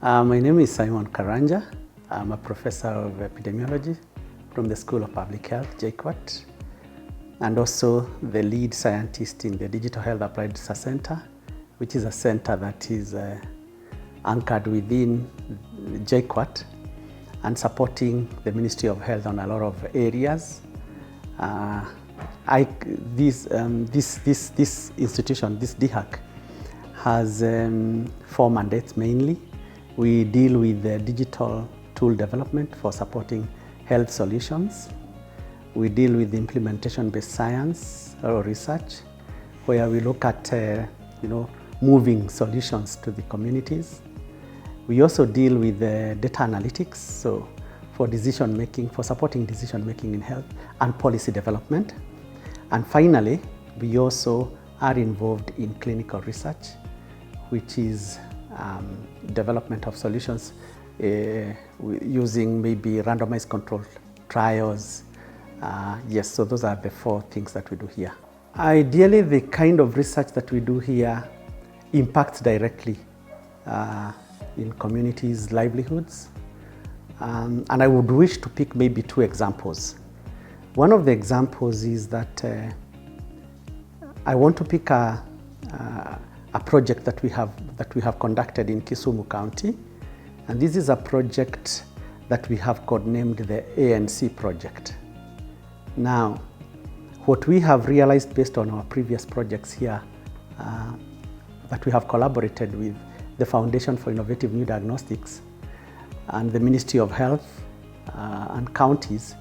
My name is Simon Karanja. I'm a professor of epidemiology from the School of Public Health, DHARC, and also the lead scientist in the Digital Health Applied Research Center, which is a center that is anchored within DHARC and supporting the Ministry of Health on a lot of areas. This institution, this DHARC, has 4 mandates mainly. We deal with the digital tool development for supporting health solutions. We deal with implementation-based science or research, where we look at moving solutions to the communities. We also deal with data analytics, so for decision making, for supporting decision making in health and policy development. And finally, we also are involved in clinical research, which is development of solutions using maybe randomized controlled trials. Yes, so those are the 4 things that we do here. Ideally, the kind of research that we do here impacts directly in communities' livelihoods. And I would wish to pick maybe 2 examples. One of the examples is that I want to pick a project that we have conducted in Kisumu County, and this is a project that we have codenamed the ANC project. Now, what we have realized based on our previous projects here, that we have collaborated with the Foundation for Innovative New Diagnostics and the Ministry of Health and counties,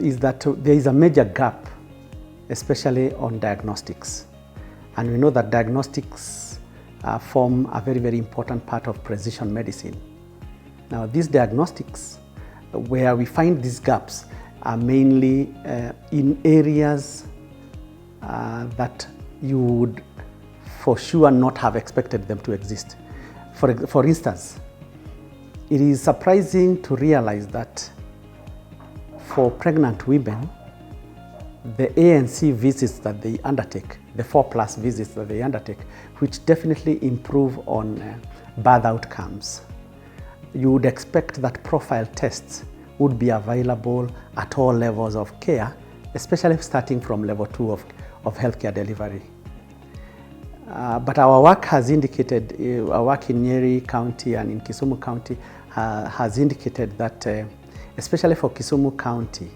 is that there is a major gap, especially on diagnostics. And we know that diagnostics form a very, very important part of precision medicine. Now, these diagnostics, where we find these gaps, are mainly in areas that you would for sure not have expected them to exist. For instance, it is surprising to realize that for pregnant women, the ANC visits that they undertake, the 4+ visits that they undertake, which definitely improve on birth outcomes. You would expect that profile tests would be available at all levels of care, especially starting from level 2 of healthcare delivery. But our work has indicated, our work in Nyeri County and in Kisumu County has indicated that, especially for Kisumu County,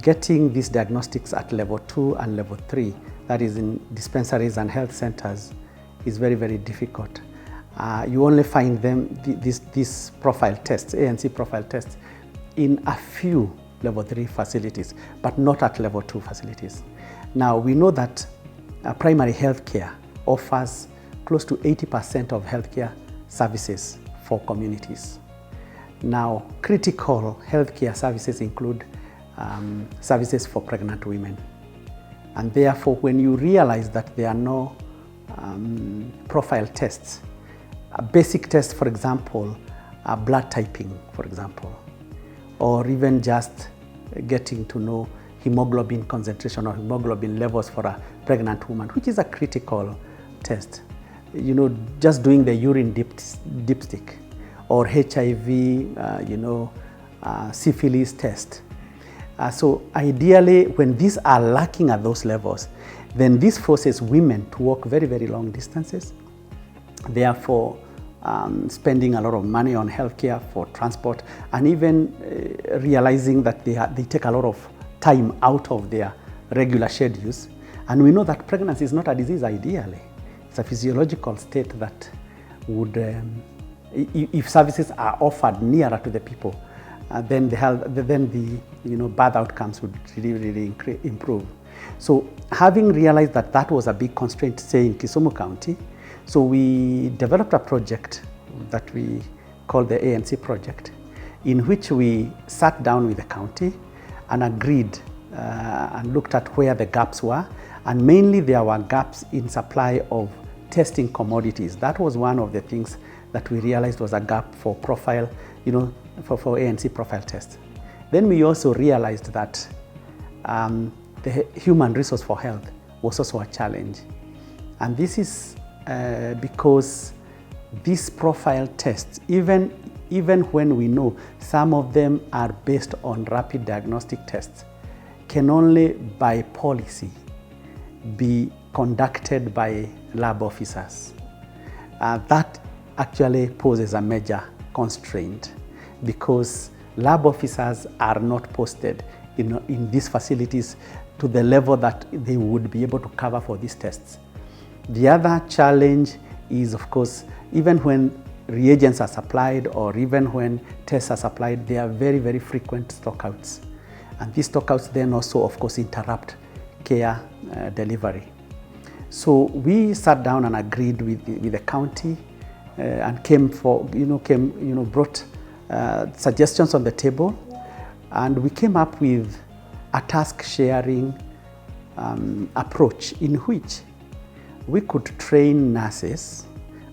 getting these diagnostics at level 2 and level 3, that is in dispensaries and health centers, is very, very difficult. You only find them, these profile tests, ANC profile tests, in a few level 3 facilities, but not at level 2 facilities. Now, we know that primary health care offers close to 80% of healthcare services for communities. Now, critical healthcare services include services for pregnant women. And therefore, when you realize that there are no profile tests, a basic test, for example, blood typing, for example, or even just getting to know hemoglobin concentration or hemoglobin levels for a pregnant woman, which is a critical test. Just doing the urine dipstick or HIV, syphilis test. So ideally, when these are lacking at those levels, then this forces women to walk very, very long distances, therefore spending a lot of money on healthcare for transport, and even realizing that they take a lot of time out of their regular schedules. And we know that pregnancy is not a disease ideally. It's a physiological state that would, if services are offered nearer to the people, then the birth outcomes would really, really improve. So having realized that that was a big constraint, say in Kisumu County, so we developed a project that we call the ANC project, in which we sat down with the county and agreed and looked at where the gaps were. And mainly there were gaps in supply of testing commodities. That was one of the things that we realized was a gap for profile, for ANC profile tests. Then we also realized that the human resource for health was also a challenge. And this is because these profile tests, even when we know some of them are based on rapid diagnostic tests, can only by policy be conducted by lab officers. That actually poses a major constraint because lab officers are not posted in these facilities to the level that they would be able to cover for these tests. The other challenge is, of course, even when reagents are supplied or even when tests are supplied, there are very, very frequent stockouts. And these stockouts then also, of course, interrupt care delivery. So we sat down and agreed with the county and brought suggestions on the table, and we came up with a task sharing approach in which we could train nurses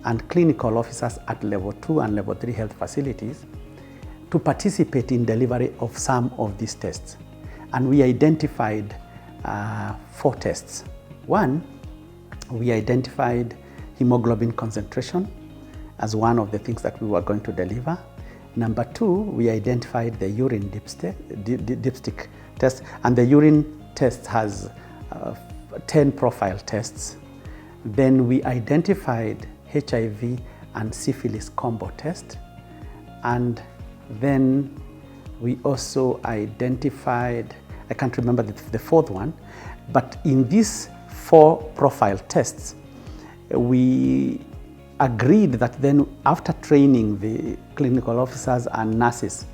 and clinical officers at level 2 and level 3 health facilities to participate in delivery of some of these tests. And we identified 4 tests. One, we identified hemoglobin concentration as one of the things that we were going to deliver. Number 2, we identified the urine dipstick test, and the urine test has 10 profile tests. Then we identified HIV and syphilis combo test, and then we also identified, I can't remember the 4th one, but in these 4 profile tests, we agreed that then after training the clinical officers and nurses,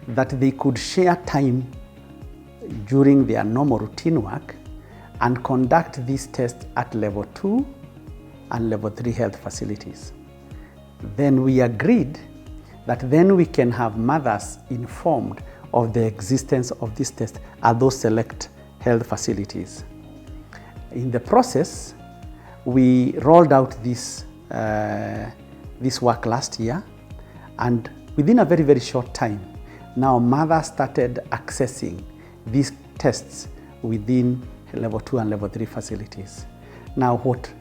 that they could share time during their normal routine work and conduct these tests at level 2 and level 3 health facilities. Then we agreed that then we can have mothers informed of the existence of this test at those select health facilities. In the process, we rolled out this work last year, and within a very, very short time, now mothers started accessing these tests within level 2 and level 3 facilities. Now what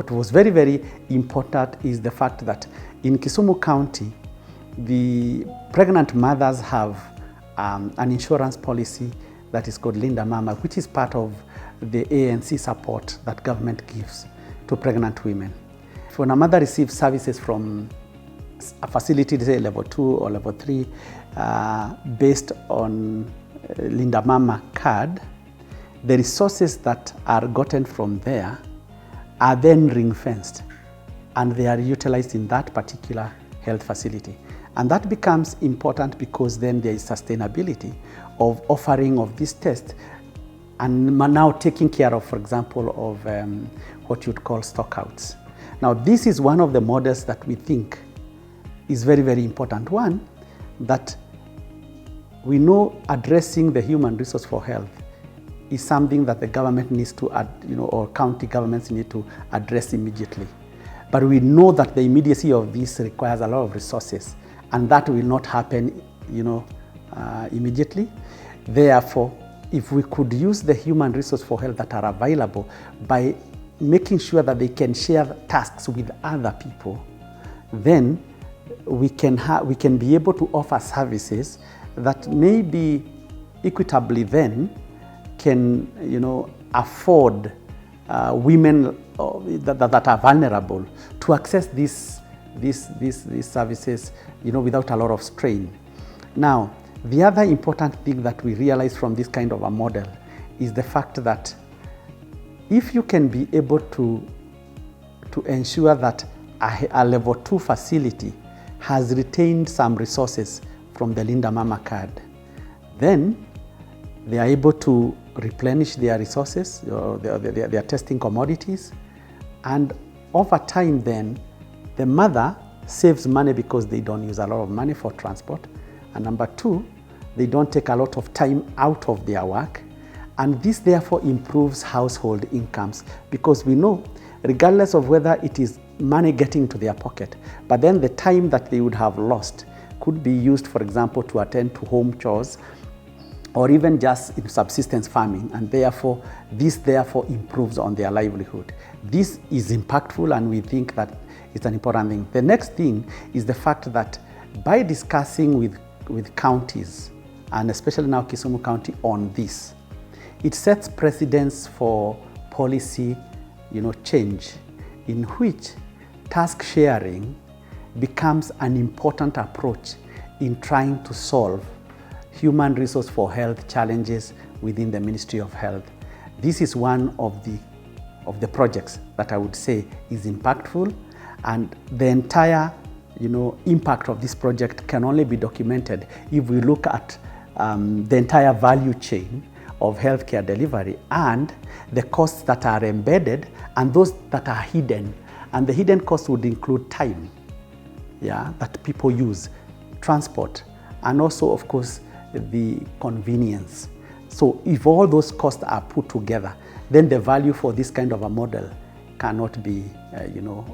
was very, very important is the fact that in Kisumu County, the pregnant mothers have an insurance policy that is called Linda Mama, which is part of the ANC support that government gives to pregnant women. When a mother receives services from a facility, say level 2 or level 3, based on Linda Mama card, the resources that are gotten from there are then ring-fenced, and they are utilized in that particular health facility. And that becomes important because then there is sustainability of offering of this test and now taking care of, for example, of what you'd call stockouts. Now, this is one of the models that we think is very, very important. One, that we know addressing the human resource for health is something that the government needs to, or county governments need to address immediately. But we know that the immediacy of this requires a lot of resources, and that will not happen, immediately. Therefore, if we could use the human resource for health that are available by making sure that they can share tasks with other people, then we can be able to offer services that maybe equitably then can, afford women that are vulnerable to access these services, without a lot of strain. Now, the other important thing that we realize from this kind of a model is the fact that if you can be able to ensure that a level 2 facility has retained some resources from the Linda Mama card, then they are able to replenish their resources, or their testing commodities, and over time then the mother saves money because they don't use a lot of money for transport, and number 2, they don't take a lot of time out of their work, and this therefore improves household incomes, because we know regardless of whether it is money getting to their pocket, but then the time that they would have lost could be used, for example, to attend to home chores or even just in subsistence farming, and therefore this improves on their livelihood. This is impactful, and we think that it's an important thing. The next thing is the fact that by discussing with counties, and especially now Kisumu County on this, it sets precedents for policy, change, in which task sharing becomes an important approach in trying to solve human resource for health challenges within the Ministry of Health. This is one of the projects that I would say is impactful, and the entire impact of this project can only be documented if we look at the entire value chain of healthcare delivery and the costs that are embedded and those that are hidden. And the hidden costs would include time, that people use, transport, and also, of course, the convenience. So if all those costs are put together, then the value for this kind of a model cannot be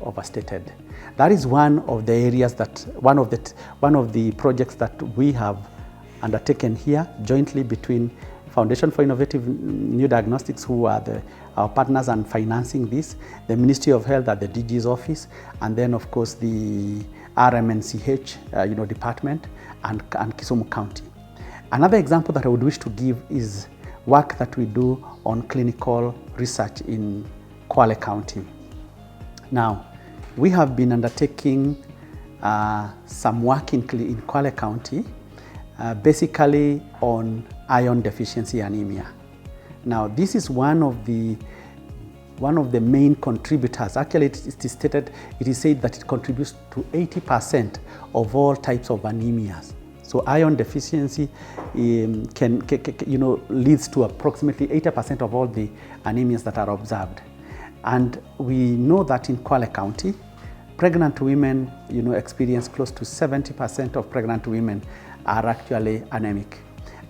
overstated. That is one of the areas one of the projects that we have undertaken here jointly between Foundation for Innovative New Diagnostics, who are our partners and financing this, the Ministry of Health at the DG's office, and then of course the RMNCH department and Kisumu County. Another example that I would wish to give is work that we do on clinical research in Kwale County. Now, we have been undertaking some work in Kwale County, basically on iron deficiency anemia. Now, this is one of the main contributors. Actually, it is said that it contributes to 80% of all types of anemias. So iron deficiency leads to approximately 80% of all the anemias that are observed. And we know that in Kwale County, pregnant women, experience close to 70% of pregnant women are actually anemic.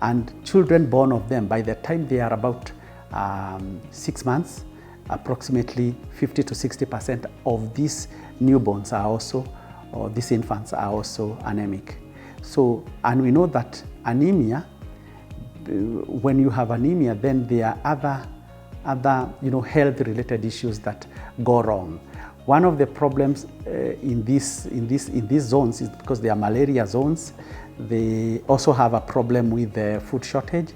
And children born of them, by the time they are about 6 months, approximately 50 to 60% of these newborns are also, or these infants are also anemic. So, and we know that anemia, when you have anemia, then there are other health-related issues that go wrong. One of the problems in these zones is because they are malaria zones. They also have a problem with the food shortage.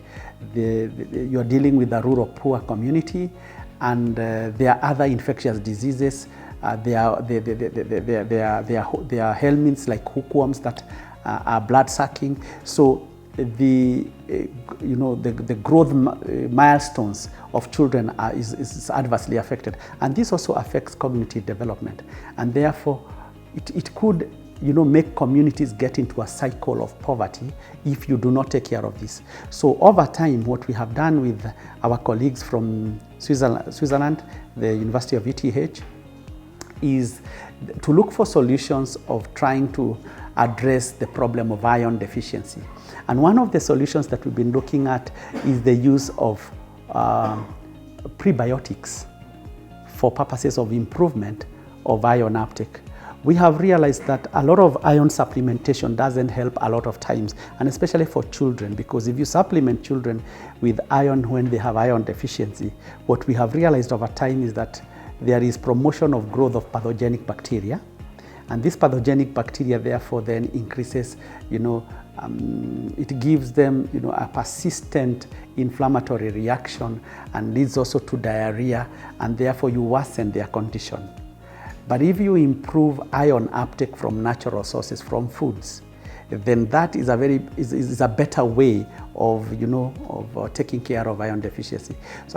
You're dealing with a rural poor community, and there are other infectious diseases. There are helminths like hookworms that are blood sucking. So the growth milestones of children is adversely affected, and this also affects cognitive development, and therefore it could make communities get into a cycle of poverty if you do not take care of this. So over time, what we have done with our colleagues from Switzerland, the University of ETH, is to look for solutions of trying to address the problem of iron deficiency. And one of the solutions that we've been looking at is the use of prebiotics for purposes of improvement of iron uptake. We have realized that a lot of iron supplementation doesn't help a lot of times, and especially for children, because if you supplement children with iron when they have iron deficiency, what we have realized over time is that there is promotion of growth of pathogenic bacteria, and this pathogenic bacteria therefore then increases, it gives them, a persistent inflammatory reaction and leads also to diarrhea, and therefore you worsen their condition. But if you improve iron uptake from natural sources, from foods, then that is a better way of taking care of iron deficiency.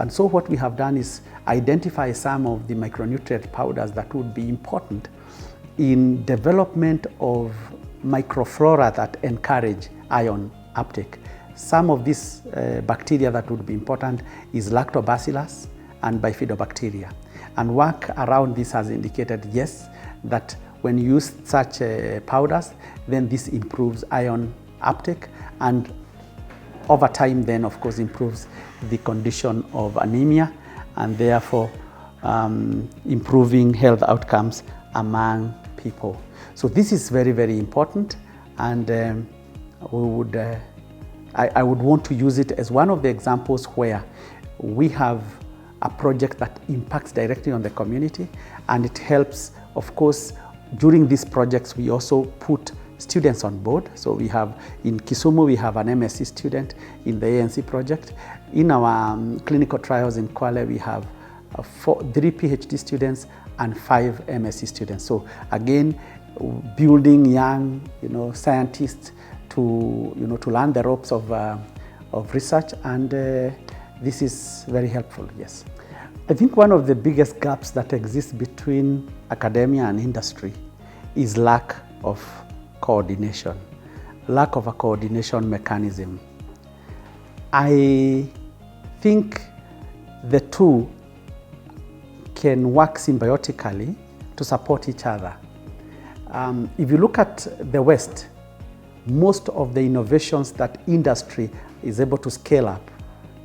So what we have done is identify some of the micronutrient powders that would be important in development of microflora that encourage iron uptake. Some of these bacteria that would be important is lactobacillus and bifidobacteria. And work around this has indicated, yes, that when you use such powders, then this improves iron uptake, and over time then of course improves the condition of anemia, and therefore improving health outcomes among people. So this is very, very important, and I would want to use it as one of the examples where we have a project that impacts directly on the community, and it helps, of course, during these projects, we also put students on board. So we have, in Kisumu, we have an MSc student in the ANC project. In our clinical trials in Kwale, we have 3 PhD students and 5 MSc students. So again, building young, scientists to learn the ropes of research, and this is very helpful, yes. I think one of the biggest gaps that exists between academia and industry is lack of coordination, lack of a coordination mechanism. I think the two can work symbiotically to support each other. If you look at the West, most of the innovations that industry is able to scale up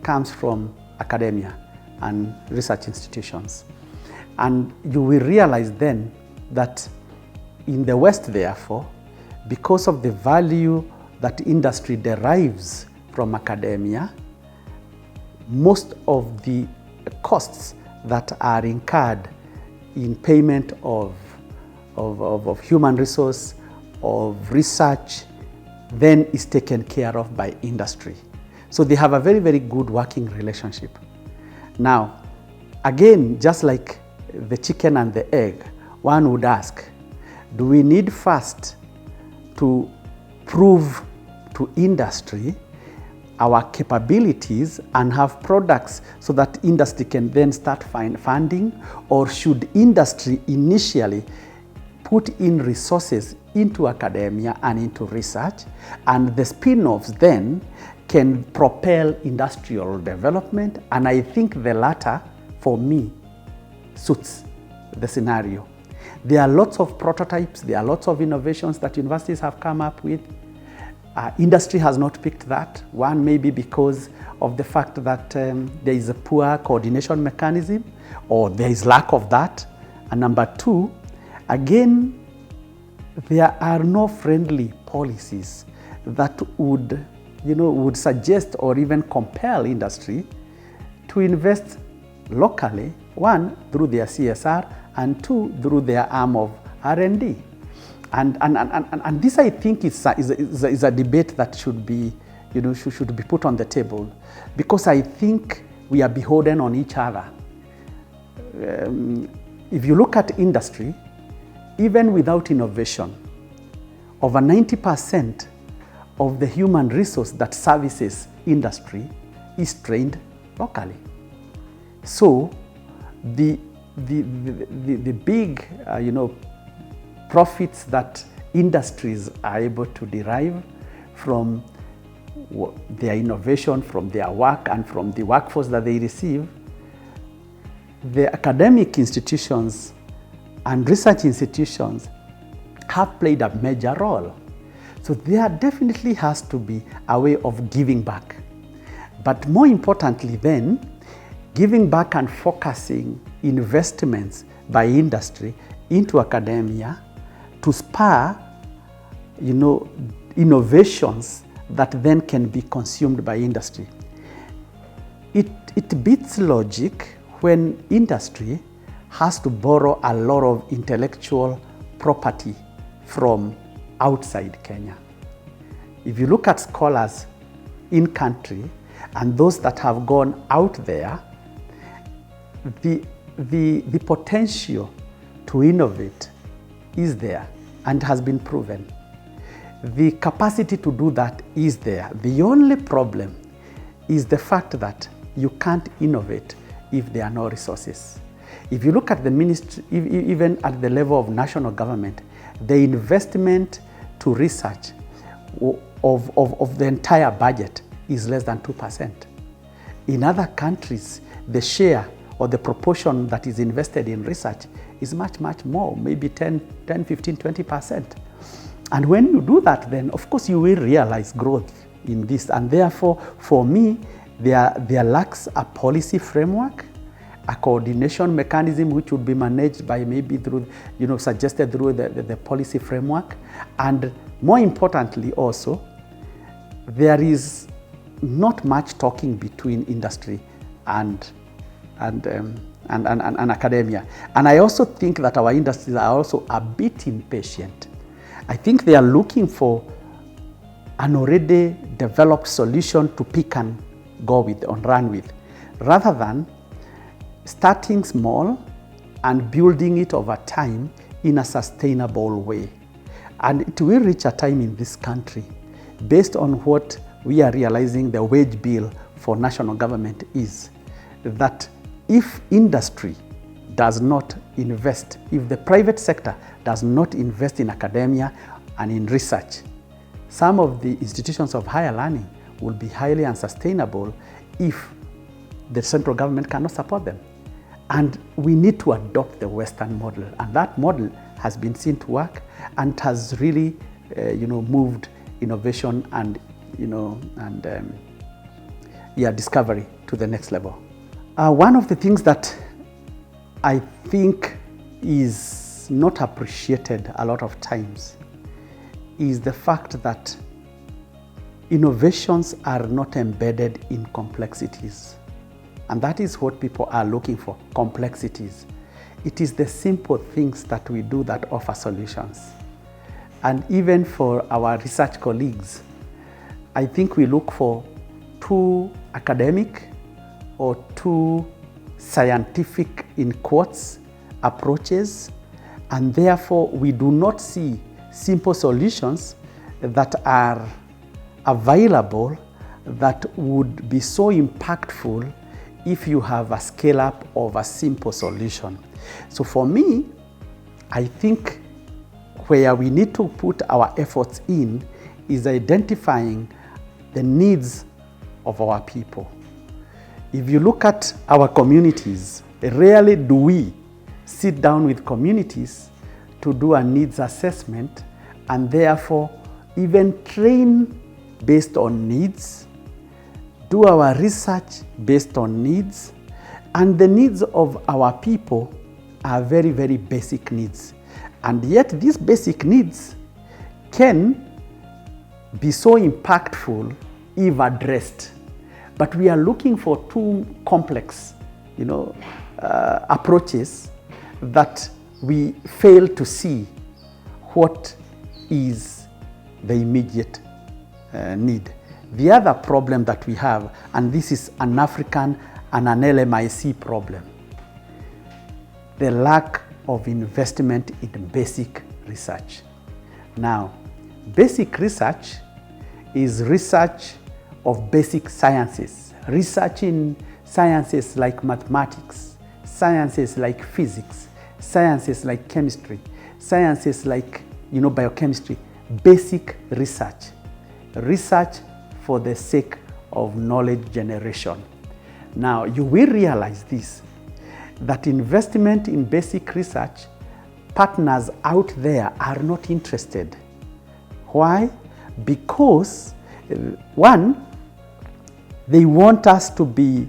comes from academia and research institutions. And you will realize then that in the West, therefore, because of the value that industry derives from academia, most of the costs that are incurred in payment of human resource, of research, then is taken care of by industry. So they have a very, very good working relationship. Now, again, just like the chicken and the egg, one would ask, do we need first to prove to industry our capabilities and have products so that industry can then start funding? Or should industry initially put in resources into academia and into research, and the spin-offs then can propel industrial development? And I think the latter, for me, suits the scenario. There are lots of prototypes, there are lots of innovations that universities have come up with. Industry has not picked that. One, maybe because of the fact that there is a poor coordination mechanism, or there is lack of that. And number two, again, there are no friendly policies that would suggest or even compel industry to invest locally, one, through their CSR, and two, through their arm of R&D. And this, I think, is a debate that should be put on the table, because I think we are beholden on each other. If you look at industry, even without innovation, over 90% of the human resource that services industry is trained locally. So the big profits that industries are able to derive from their innovation, from their work, and from the workforce that they receive, the academic institutions and research institutions have played a major role. So there definitely has to be a way of giving back. But more importantly then, giving back and focusing investments by industry into academia to spur, innovations that then can be consumed by industry. It beats logic when industry has to borrow a lot of intellectual property from outside Kenya. If you look at scholars in country and those that have gone out there, the potential to innovate is there and has been proven. The capacity to do that is there. The only problem is the fact that you can't innovate if there are no resources. If you look at the ministry, even at the level of national government, the investment to research of the entire budget is less than 2%. In other countries, the share or the proportion that is invested in research is much, much more, maybe 10, 15, 20%. And when you do that, then of course you will realize growth in this. And therefore, for me, there lacks a policy framework, a coordination mechanism which would be managed by maybe through, suggested through the policy framework. And more importantly also, there is not much talking between industry and and academia. And I also think that our industries are also a bit impatient. I think they are looking for an already developed solution to pick and go with and run with, rather than starting small and building it over time in a sustainable way. And it will reach a time in this country, based on what we are realizing the wage bill for national government is, that if industry does not invest, if the private sector does not invest in academia and in research, some of the institutions of higher learning will be highly unsustainable if the central government cannot support them. And we need to adopt the Western model, and that model has been seen to work and has really moved innovation and discovery to the next level. One of the things that I think is not appreciated a lot of times is the fact that innovations are not embedded in complexities. And that is what people are looking for, complexities. It is the simple things that we do that offer solutions. And even for our research colleagues, I think we look for too academic or too scientific, in quotes, approaches, and therefore we do not see simple solutions that are available that would be so impactful if you have a scale-up of a simple solution. So for me, I think where we need to put our efforts in is identifying the needs of our people. If you look at our communities, rarely do we sit down with communities to do a needs assessment and therefore even train based on needs, do our research based on needs, and the needs of our people are very, very basic needs. And yet these basic needs can be so impactful if addressed. But we are looking for too complex, approaches that we fail to see what is the immediate need. The other problem that we have, and this is an African and an LMIC problem, the lack of investment in basic research. Now, basic research is research of basic sciences, research in sciences like mathematics, sciences like physics, sciences like chemistry, sciences like biochemistry, basic research. Research for the sake of knowledge generation. Now, you will realize this, that investment in basic research, partners out there are not interested. Why? Because, one, they want us to be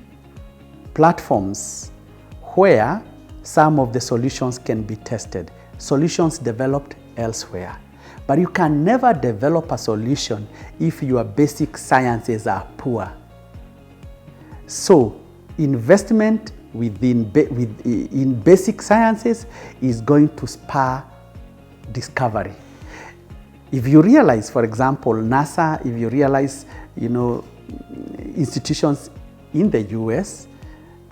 platforms where some of the solutions can be tested, solutions developed elsewhere. But you can never develop a solution if your basic sciences are poor. So, investment in basic sciences is going to spur discovery. If you realize, for example, NASA, if you realize, institutions in the US,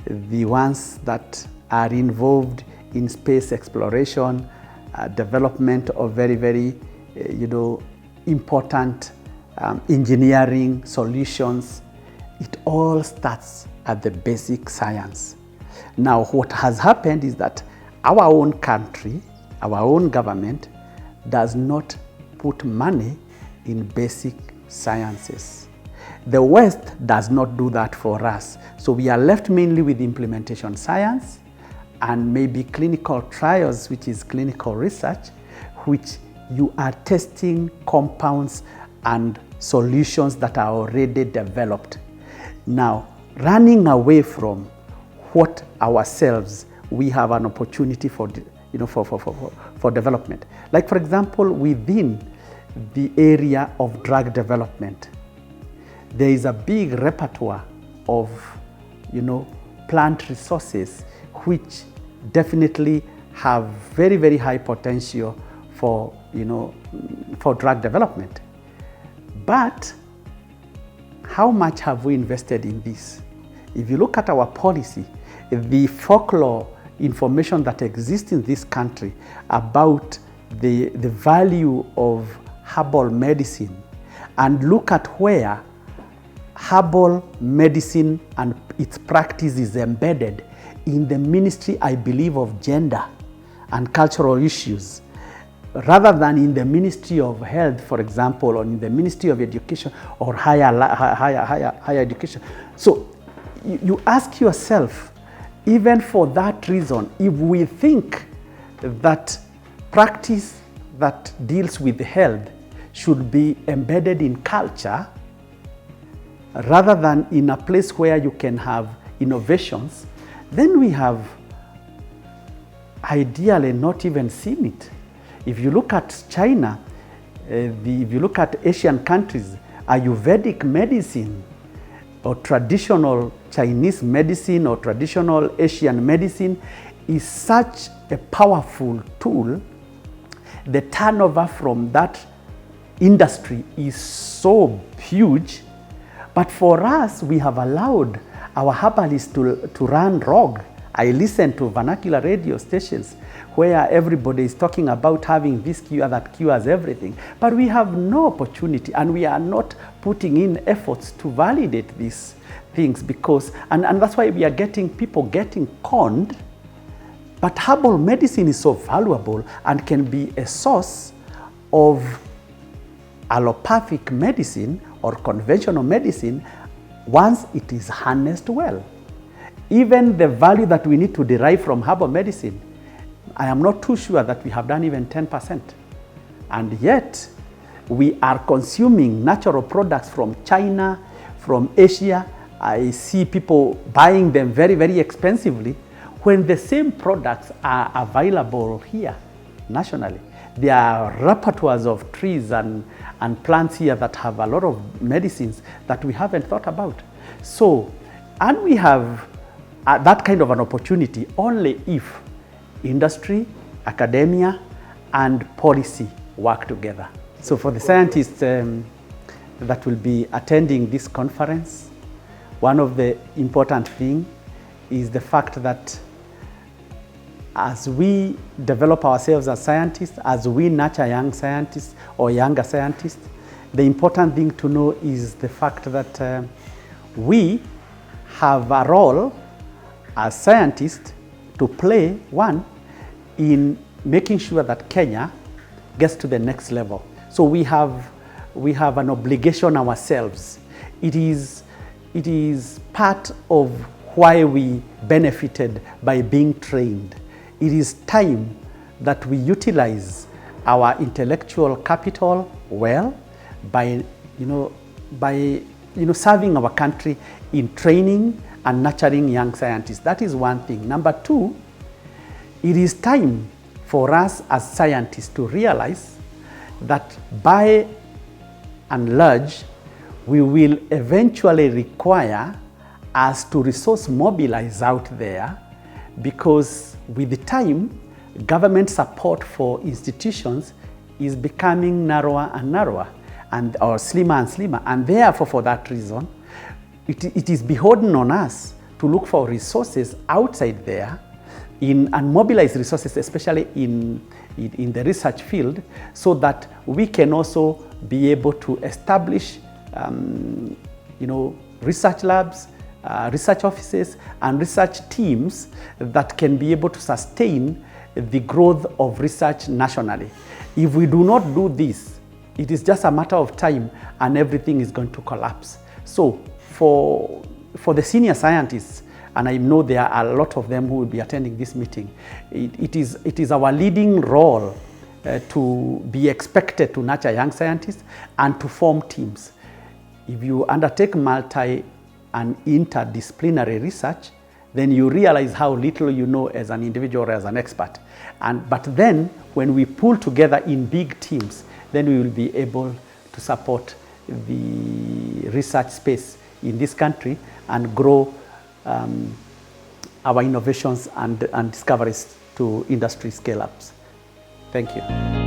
the ones that are involved in space exploration, development of very, very, important engineering solutions, it all starts at the basic science. Now, what has happened is that our own country, our own government, does not put money in basic sciences. The West does not do that for us. So we are left mainly with implementation science and maybe clinical trials, which is clinical research, which you are testing compounds and solutions that are already developed. Now, running away from what ourselves we have an opportunity for development. Like, for example, within the area of drug development, there is a big repertoire of plant resources which definitely have very, very high potential for, for drug development. But how much have we invested in this? If you look at our policy, the folklore information that exists in this country about the value of herbal medicine, and look at where herbal medicine and its practice is embedded in the Ministry, I believe, of Gender and Cultural Issues, rather than in the Ministry of Health, for example, or in the Ministry of Education or higher education. So you ask yourself, even for that reason, if we think that practice that deals with health should be embedded in culture, rather than in a place where you can have innovations, then we have ideally not even seen it. If you look at China, if you look at Asian countries, Ayurvedic medicine or traditional Chinese medicine or traditional Asian medicine is such a powerful tool. The turnover from that industry is so huge, but for us, we have allowed our herbalists to run rogue. I listen to vernacular radio stations where everybody is talking about having this cure that cures everything, but we have no opportunity, and we are not putting in efforts to validate these things, because, and that's why we are getting people getting conned. But herbal medicine is so valuable and can be a source of allopathic medicine or conventional medicine once it is harnessed well. Even the value that we need to derive from herbal medicine, I am not too sure that we have done even 10%. And yet, we are consuming natural products from China, from Asia. I see people buying them very, very expensively, when the same products are available here nationally. There are repertoires of trees and plants here that have a lot of medicines that we haven't thought about. So, and we have that kind of an opportunity only if industry, academia, and policy work together. So for the scientists that will be attending this conference, one of the important things is the fact that as we develop ourselves as scientists, as we nurture young scientists or younger scientists, the important thing to know is the fact that we have a role as scientists to play, one, in making sure that Kenya gets to the next level. So we have an obligation ourselves. It is part of why we benefited by being trained. It is time that we utilize our intellectual capital well by serving our country in training and nurturing young scientists. That is one thing. Number two, it is time for us as scientists to realize that by and large, we will eventually require us to resource mobilize out there, because with the time, government support for institutions is becoming narrower and narrower, or slimmer and slimmer. And therefore, for that reason, it is beholden on us to look for resources outside there and mobilize resources, especially in the research field, so that we can also be able to establish research labs, research offices, and research teams that can be able to sustain the growth of research nationally. If we do not do this, it is just a matter of time and everything is going to collapse. So for the senior scientists, and I know there are a lot of them who will be attending this meeting, it is our leading role to be expected to nurture young scientists and to form teams. If you undertake multi and interdisciplinary research, then you realize how little you know as an individual or as an expert. But then when we pull together in big teams, then we will be able to support the research space in this country and grow our innovations and discoveries to industry scale-ups. Thank you.